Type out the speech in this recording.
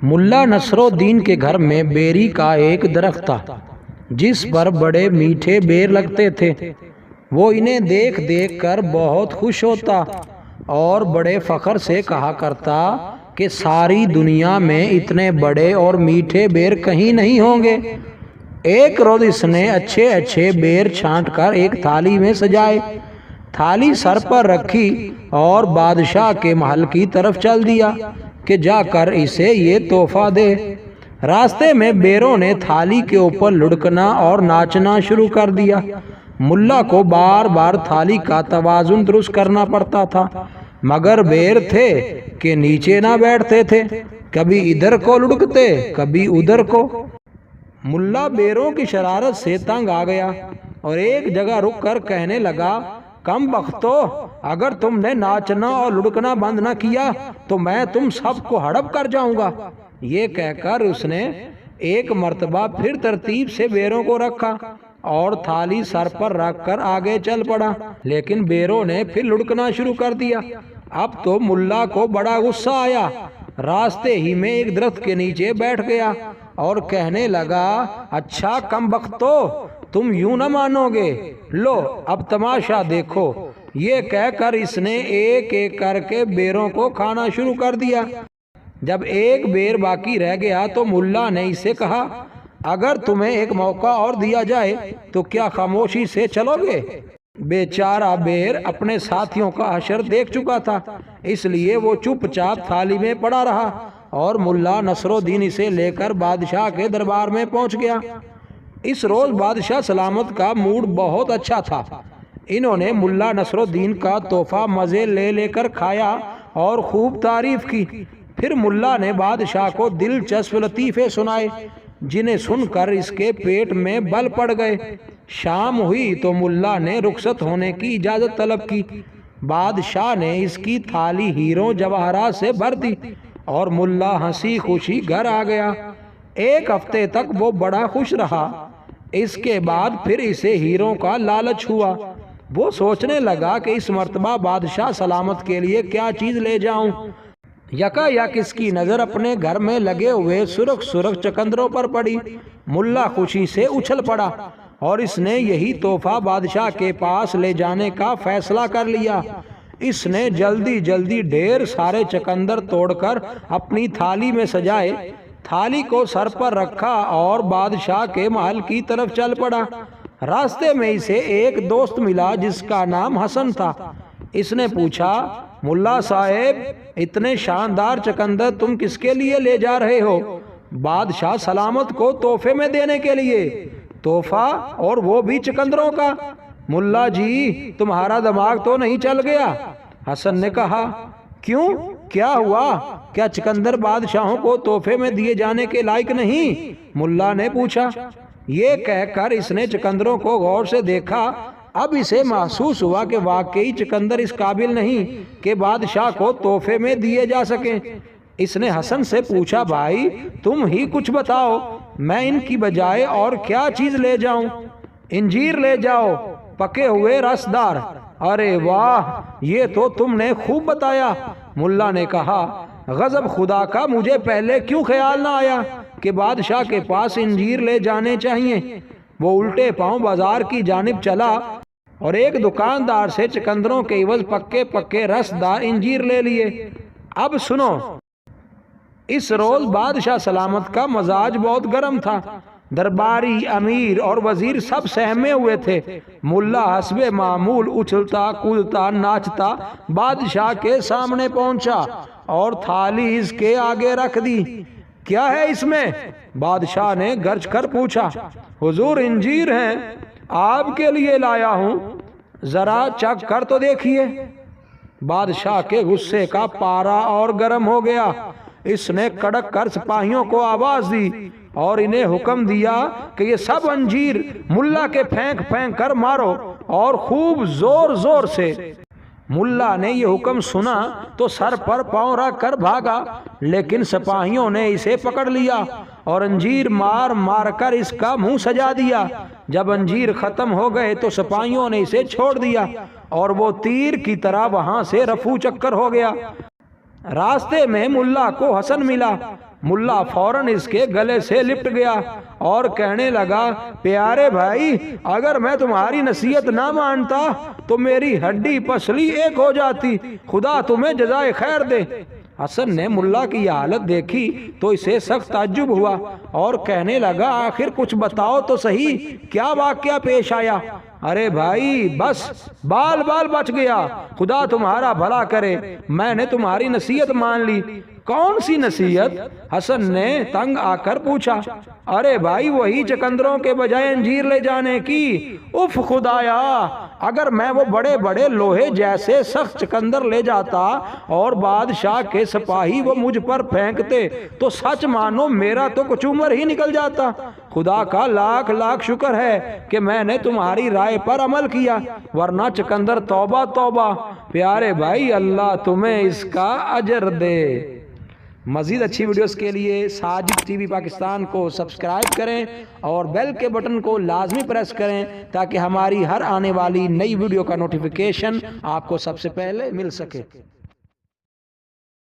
ملا نصر الدین کے گھر میں بیری کا ایک درخت تھا جس پر بڑے میٹھے بیر لگتے تھے۔ وہ انہیں دیکھ دیکھ کر بہت خوش ہوتا اور بڑے فخر سے کہا کرتا کہ ساری دنیا میں اتنے بڑے اور میٹھے بیر کہیں نہیں ہوں گے۔ ایک روز اس نے اچھے اچھے بیر چھانٹ کر ایک تھالی میں سجائے، تھالی سر پر رکھی اور بادشاہ کے محل کی طرف چل دیا کہ جا کر اسے یہ تحفہ دے۔ راستے میں بیروں نے تھالی کے اوپر لڑکنا اور ناچنا شروع کر دیا۔ ملا کو بار بار تھالی کا توازن درست کرنا پڑتا تھا، مگر بیر تھے کہ نیچے نہ بیٹھتے تھے، کبھی ادھر کو لڑکتے کبھی ادھر کو۔ ملا بیروں کی شرارت سے تنگ آ گیا اور ایک جگہ رک کر کہنے لگا، کم بختو، اگر تم نے ناچنا اور لڑکنا بند نہ کیا تو میں تم سب کو ہڑپ کر جاؤں گا۔ یہ کہہ کر اس نے ایک مرتبہ پھر ترتیب سے بیروں کو رکھا اور تھالی سر پر رکھ کر آگے چل پڑا، لیکن بیروں نے پھر لڑکنا شروع کر دیا۔ اب تو ملا کو بڑا غصہ آیا، راستے ہی میں ایک درخت کے نیچے بیٹھ گیا اور کہنے لگا، اچھا کم بختو، تم یوں نہ مانو گے، لو اب تماشا دیکھو۔ یہ کہہ کر اس نے ایک ایک کر کے بیروں کو کھانا شروع کر دیا۔ جب ایک بیر باقی رہ گیا تو ملا نے اسے کہا، اگر تمہیں ایک موقع اور دیا جائے تو کیا خاموشی سے چلو گے؟ بیچارہ بیر اپنے ساتھیوں کا حشر دیکھ چکا تھا، اس لیے وہ چپ چاپ تھالی میں پڑا رہا اور ملا نصر الدین اسے لے کر بادشاہ کے دربار میں پہنچ گیا۔ اس روز بادشاہ سلامت کا موڈ بہت اچھا تھا۔ انہوں نے ملا نصر الدین کا تحفہ مزے لے لے کر کھایا اور خوب تعریف کی۔ پھر ملا نے بادشاہ کو دلچسپ لطیفے سنائے جنہیں سن کر اس کے پیٹ میں بل پڑ گئے۔ شام ہوئی تو ملا نے رخصت ہونے کی اجازت طلب کی۔ بادشاہ نے اس کی تھالی ہیروں جواہرات سے بھر دی اور ملا ہنسی خوشی گھر آ گیا۔ ایک ہفتے تک وہ بڑا خوش رہا۔ اس کے بعد پھر اسے ہیروں کا لالچ ہوا۔ وہ سوچنے لگا کہ اس مرتبہ بادشاہ سلامت کے لیے کیا چیز لے جاؤں۔ یکا یک اس کی نظر اپنے گھر میں لگے ہوئے سرخ سرخ چقندروں پر پڑی۔ ملا خوشی سے اچھل پڑا اور اس نے یہی تحفہ بادشاہ کے پاس لے جانے کا فیصلہ کر لیا۔ اس نے جلدی جلدی ڈھیر سارے چقندر توڑ کر اپنی تھالی میں سجائے، تھالی کو سر پر رکھا اور بادشاہ کے محل کی طرف چل پڑا۔ راستے میں اسے ایک دوست ملا جس کا نام حسن تھا۔ اس نے پوچھا، ملا صاحب، اتنے شاندار چقندر تم کس کے لیے لے جا رہے ہو؟ بادشاہ سلامت کو تحفے میں دینے کے لیے۔ تحفہ اور وہ بھی چقندروں کا؟ ملا جی، تمہارا دماغ تو نہیں چل گیا؟ حسن نے کہا، کیوں، کیا ہوا؟ کیا چقندر بادشاہوں کو تحفے میں دیے جانے کے لائق نہیں؟ ملا نے پوچھا۔ یہ کہہ کر اس نے چقندروں کو غور سے دیکھا۔ اب اسے محسوس ہوا کہ واقعی چقندر اس قابل نہیں کہ بادشاہ کو تحفے میں دیے جا سکیں۔ اس نے حسن سے پوچھا، بھائی تم ہی کچھ بتاؤ، میں ان کی بجائے اور کیا چیز لے جاؤں؟ انجیر لے جاؤ، پکے ہوئے رسدار۔ ارے واہ، یہ تو تم نے خوب بتایا۔ ملا نے کہا، غضب خدا کا، مجھے پہلے کیوں خیال نہ آیا کہ بادشاہ کے پاس انجیر لے جانے چاہیے۔ وہ الٹے پاؤں بازار کی جانب چلا اور ایک دکاندار سے چقندروں کے عوض پکے پکے رسدار انجیر لے لیے۔ اب سنو، اس روز بادشاہ سلامت کا مزاج بہت گرم تھا۔ درباری، امیر اور وزیر سب سہمے ہوئے تھے۔ ملا حسب معمول اچھلتا کودتا ناچتا بادشاہ کے سامنے پہنچا اور تھالی اس کے آگے رکھ دی۔ کیا ہے اس میں؟ بادشاہ نے گرج کر پوچھا۔ حضور، انجیر ہیں، آپ کے لیے لایا ہوں، ذرا چکھ کر تو دیکھیے۔ بادشاہ کے غصے کا پارا اور گرم ہو گیا۔ اس نے کڑک کر سپاہیوں کو آواز دی اور انہیں حکم دیا کہ یہ سب انجیر ملا کے پھینک پھینک کر مارو اور خوب زور زور سے۔ ملا نے یہ حکم سنا تو سر پر پاؤں رکھ کر بھاگا، لیکن سپاہیوں نے اسے پکڑ لیا اور انجیر مار مار کر اس کا منہ سجا دیا۔ جب انجیر ختم ہو گئے تو سپاہیوں نے اسے چھوڑ دیا اور وہ تیر کی طرح وہاں سے رفو چکر ہو گیا۔ راستے میں ملا کو حسن ملا۔ ملا فوراً اس کے گلے سے لپٹ گیا اور کہنے لگا پیارے بھائی اگر میں تمہاری نصیحت نہ مانتا تو میری ہڈی پسلی ایک ہو جاتی، خدا تمہیں جزائے خیر دے۔ حسن نے ملا کی یہ حالت دیکھی تو اسے سخت تعجب ہوا اور کہنے لگا آخر کچھ بتاؤ تو صحیح، کیا واقعہ پیش آیا؟ ارے بھائی بس بال بچ گیا، خدا تمہارا بھلا کرے، میں نے تمہاری نصیحت مان لی۔ کون سی نصیحت؟ حسن نے تنگ آ کر پوچھا۔ ارے بھائی وہی چکندروں کے بجائے انجیر لے جانے کی۔ اف خدایا، اگر میں وہ بڑے بڑے لوہے جیسے سخت چکندر لے جاتا اور بادشاہ کے سپاہی وہ مجھ پر پھینکتے تو سچ مانو میرا تو کچومر ہی نکل جاتا۔ خدا کا لاکھ لاکھ شکر ہے کہ میں نے تمہاری رائے پر عمل کیا، ورنہ چکندر توبہ توبہ۔ پیارے بھائی اللہ تمہیں اس کا اجر دے۔ مزید اچھی ویڈیوز کے لیے ساجد ٹی وی پاکستان کو سبسکرائب کریں اور بیل کے بٹن کو لازمی پریس کریں تاکہ ہماری ہر آنے والی نئی ویڈیو کا نوٹیفیکیشن آپ کو سب سے پہلے مل سکے۔